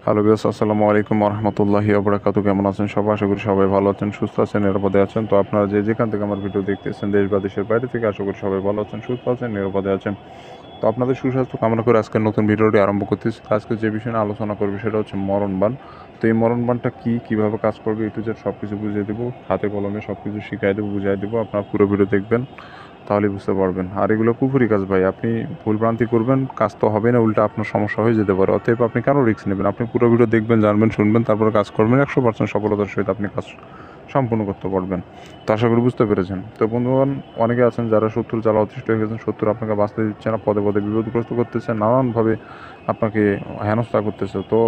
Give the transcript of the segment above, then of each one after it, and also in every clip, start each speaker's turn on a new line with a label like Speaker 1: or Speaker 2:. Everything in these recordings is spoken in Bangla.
Speaker 1: হ্যালো বিয়াস, আসসালামু আলাইকুম রহমতুল্লাহি ওবরাকাতু। কেমন আছেন সবাই? আশা করি সবাই ভালো আছেন, সুস্থ আছেন, নিরাপদে আছেন। তো আপনারা যেখান থেকে আমার ভিডিও দেখতেছেন, দেশ বা দেশের বাইরে থেকে, আশা করি সবাই ভালো আছেন, সুস্থ আছেন, নিরাপদে আছেন। তো আপনাদের সুস্বাস্থ্য কামনা করে আজকের নতুন ভিডিওটি আরম্ভ করতেছি। আজকে যে বিষয় নিয়ে আলোচনা করবে সেটা হচ্ছে মরণবান। তো এই মরণবানটা কী, কীভাবে কাজ করবে, একটু যে সব কিছু বুঝিয়ে দেবো, হাতে কলমে সব কিছু শিখাই দেবো, বুঝাই দেবো। আপনারা পুরো ভিডিও দেখবেন, তাহলে বুঝতে পারবেন। আর এগুলো কুফুরি কাজ ভাই, আপনি ভুলভ্রান্তি করবেন, কাজ তো হবে না, উল্টা আপনার সমস্যা হয়ে যেতে পারে। অতএব আপনি কেন রিস্ক নেবেন? আপনি পুরো ভিডিও দেখবেন, জানবেন, শুনবেন, তারপরে কাজ করবেন, 100% সফলতার সহিত আপনি কাজ সম্পূর্ণ করতে পারবেন। তো আশা করি বুঝতে পেরেছেন। তো বন্ধুগণ, অনেকে আছেন যারা শত্রুর জ্বালা অতিষ্ঠ হয়ে গেছেন, শত্রু আপনাকে বাঁচতে দিচ্ছে না, পদে পদে বিপদগ্রস্ত করতেছে, নানানভাবে আপনাকে হেনস্থা করতেছে। তো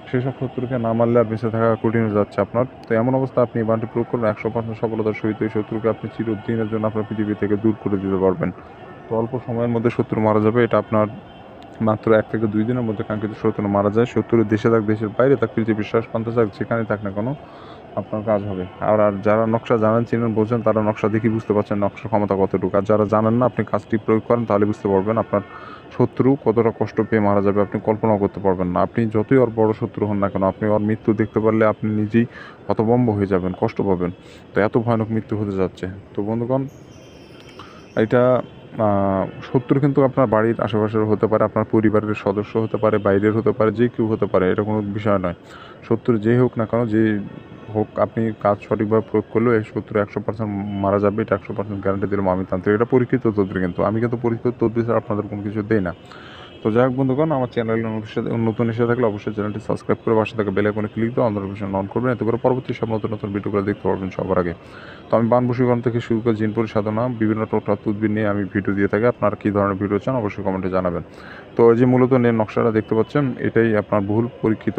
Speaker 1: সেসব শত্রুকে না মারলে আর বেঁচে থাকা কঠিন হয়ে যাচ্ছে আপনার। তো এমন অবস্থা আপনি এই বানটি প্রয়োগ করবেন, 100% সফলতার সহিত এই শত্রুকে আপনি চিরদিনের জন্য আপনার পৃথিবী থেকে দূর করে দিতে পারবেন। তো অল্প সময়ের মধ্যে শত্রু মারা যাবে, এটা আপনার মাত্র 1 থেকে 2 দিনের মধ্যে কাঙ্ক্ষিত শত্রু মারা যায়। শত্রু দেশে থাক, দেশের বাইরে থাক, পৃথিবীর শেষ প্রান্তে থাক, যেখানে থাক না কেন, আপনার কাজ হবে। আর যারা নকশা জানেন, চিনেন, বোঝেন, তারা নকশা দেখি বুঝতে পারছেন নকশার ক্ষমতা কতটুকু। আর যারা জানেন না, আপনি কাজটি প্রয়োগ করেন, তাহলে বুঝতে পারবেন আপনার শত্রু কতটা কষ্ট পেয়ে মারা যাবে, আপনি কল্পনাও করতে পারবেন না। আপনি যতই ওর বড় শত্রু হন না কেন, আপনি ওর মৃত্যু দেখতে পারলে আপনি নিজেই হতভম্ব হয়ে যাবেন, কষ্ট পাবেন। তো এত ভয়ানক মৃত্যু হতে যাচ্ছে। তো বন্ধুগণ, এটা শত্রু কিন্তু আপনার বাড়ির আশেপাশের হতে পারে, আপনার পরিবারের সদস্য হতে পারে, বাইরের হতে পারে, যে কেউ হতে পারে, এটা কোনো বিষয় নয়। শত্রু যেই হোক না কেন, যে হোক, আপনি কাজ সঠিকভাবে প্রয়োগ করলেও এই শত্রু 100% মারা যাবে, এটা 100% গ্যারান্টি দিলাম আমি তান্ত্রিক। এটা পরীক্ষিত তদবির, কিন্তু আমি কিন্তু পরীক্ষিত তদবির ছাড়া আপনাদের কোনো কিছু দেই না। তো যাই হোক বন্ধুগণ, আমার চ্যানেলে নতুন এসে থাকলে অবশ্যই চ্যানেলটি সাবস্ক্রাইব করে পাশে থাকা বেল আইকনে ক্লিক দিয়ে অন নোটিফিকেশন অন করবেন, এতে করে পরবর্তী সব নতুন নতুন ভিডিওগুলো দেখতে পারবেন সবার আগে। তো আমি বান বশীকরণ থেকে শুরু করে জিনপুরি সাধনা, বিভিন্ন টোটকা তদবির নিয়ে আমি ভিডিও দিয়ে থাকি। আপনারা কী ধরনের ভিডিও চান অবশ্যই কমেন্টে জানাবেন। তো এই যে মূলত নকশাটা দেখতে পাচ্ছেন, এটাই আপনার বহুল পরীক্ষিত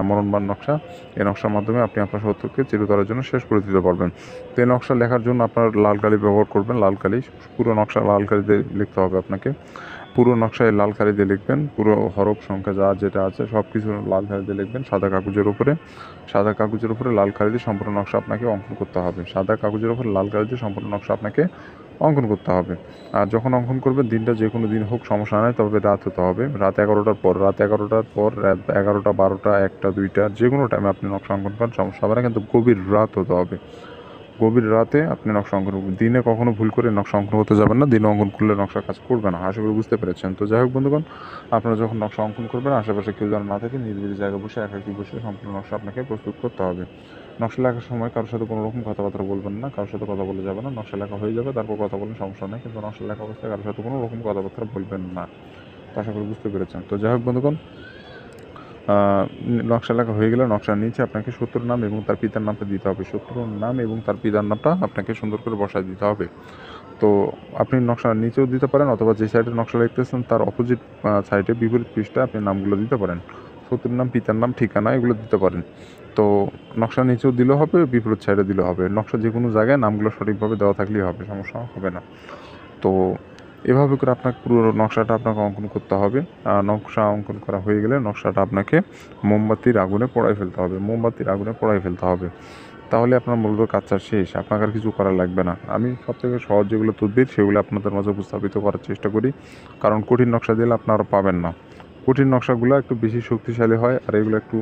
Speaker 1: মরণবান নকশা। এই নকশার মাধ্যমে আপনি আপনার শত্রুকে চিরতরের জন্য শেষ করে দিতে পারবেন। তো এই নকশা লেখার জন্য আপনার লাল কালি ব্যবহার করবেন। লাল কালি, পুরো নকশা লাল কালি দিয়ে লিখতে হবে আপনাকে। পুরো নকশায় লাল কালি দিয়ে লিখবেন, পুরো হরফ সংখ্যা যা যেটা আছে সব কিছু লাল কালি দিয়ে লিখবেন। সাদা কাগজের উপরে লাল কালি দিয়ে সম্পূর্ণ নকশা আপনাকে অঙ্কন করতে হবে। সাদা কাগজের উপরে লাল কালি দিয়ে সম্পূর্ণ নকশা আপনাকে অঙ্কন করতে হবে। আর যখন অঙ্কন করবেন, দিনটা যে কোনো দিন হোক, সমস্যা নয়, তবে রাত হতে হবে। রাত 11টার পর, রাত 11টা, 12টা, 1টা, 2টা, যে কোনো টাইমে আপনি নকশা অঙ্কন করেন, সমস্যা হবে না, কিন্তু গভীর রাত হতে হবে। গভীর রাতে আপনি নকশা অঙ্কন করবেন। দিনে কখনো ভুল করে নকশা অঙ্কন করতে যাবেন না, দিনে অঙ্কন করলে নকশা কাজ করবে না। আশা করি বুঝতে পেরেছেন। তো যাই হোক বন্ধুগণ, আপনারা যখন নকশা অঙ্কন করবেন, আশেপাশে কেউ যেন না থাকে, নিরিবিলি জায়গায় বসে একাকী বসে সম্পূর্ণ নকশা আপনাকে প্রস্তুত করতে হবে। নকশা লেখার সময় কারোর সাথে কোনো রকম কথাবার্তা বলবেন না, কারোর সাথে কথা বলে যাবে না। নকশা লেখা হয়ে যাবে, তারপর কথা বলেন, সমস্যা নেই, কিন্তু নকশা লেখা অবস্থায় কারোর সাথে কোনো রকম কথাবার্তা বলবেন না। তো আশা করি বুঝতে পেরেছেন। তো যাই হোক বন্ধুগণ, নকশা লেখা হয়ে গেলে নকশার নিচে আপনাকে শত্রুর নাম এবং তার পিতার নামটা দিতে হবে। শত্রুর নাম এবং তার পিতার নামটা আপনাকে সুন্দর করে বসায় দিতে হবে। তো আপনি নকশার নিচেও দিতে পারেন, অথবা যে সাইডে নকশা লিখতেছেন তার অপোজিট সাইডে, বিপরীত পৃষ্ঠায় আপনি নামগুলো দিতে পারেন। শত্রুর নাম, পিতার নাম, ঠিকানা, এগুলো দিতে পারেন। তো নকশার নিচেও দিলেও হবে, বিপরীত সাইডে দিলেও হবে। নকশা যে কোনো জায়গায় নামগুলো সঠিকভাবে দেওয়া থাকলেই হবে, সমস্যা হবে না। তো এভাবে করে আপনাকে পুরো নকশাটা আপনাকে অঙ্কন করতে হবে। নকশা অঙ্কন করা হয়ে গেলে নকশাটা আপনাকে মোমবাতির আগুনে পোড়ায় ফেলতে হবে। মোমবাতির আগুনে পোড়ায় ফেলতে হবে, তাহলে আপনার মূলত কাজটা শেষ, আপনাকে আর কিছু করা লাগবে না। আমি সবথেকে সহজ যেগুলো তদবির সেগুলো আপনাদের মাঝে উপস্থাপিত করার চেষ্টা করি, কারণ কঠিন নকশা দিলে আপনারা পাবেন না। কঠিন নকশাগুলো একটু বেশি শক্তিশালী হয়, আর এগুলো একটু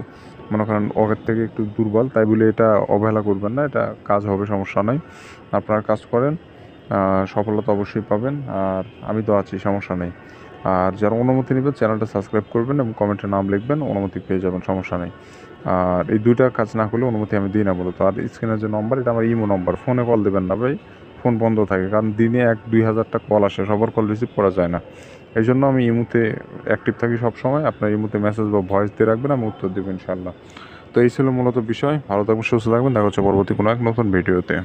Speaker 1: মনে করেন আগের থেকে একটু দুর্বল, তাই বলে এটা অবহেলা করবেন না, এটা কাজ হবে, সমস্যা নয়। আপনারা কাজ করেন, সফলতা অবশ্যই পাবেন। আর আমি তো আছি, সমস্যা নেই। আর যারা অনুমতি নেবেন, চ্যানেলটা সাবস্ক্রাইব করবেন এবং কমেন্টে নাম লিখবেন, অনুমতি পেয়ে যাবেন, সমস্যা নেই। আর এই দুইটা কাজ না করলে অনুমতি আমি দিই না বলতো। আর স্ক্রিনের যে নম্বর, এটা আমার ইমো নম্বর, ফোনে কল দেবেন না ভাই, ফোন বন্ধ থাকে, কারণ দিনে 1-2 হাজারটা কল আসে, সবার কল রিসিভ করা যায় না। এই জন্য আমি ইমোতে অ্যাক্টিভ থাকি সব সময়। আপনার ইমোতে মেসেজ বা ভয়েস দিয়ে রাখবেন, আমি উত্তর দেবো ইনশাল্লাহ। তো এই ছিল মূলত বিষয়। ভালো থাকবেন, সুস্থ থাকবেন, দেখা হচ্ছে পরবর্তী কোনো এক নতুন ভিডিওতে।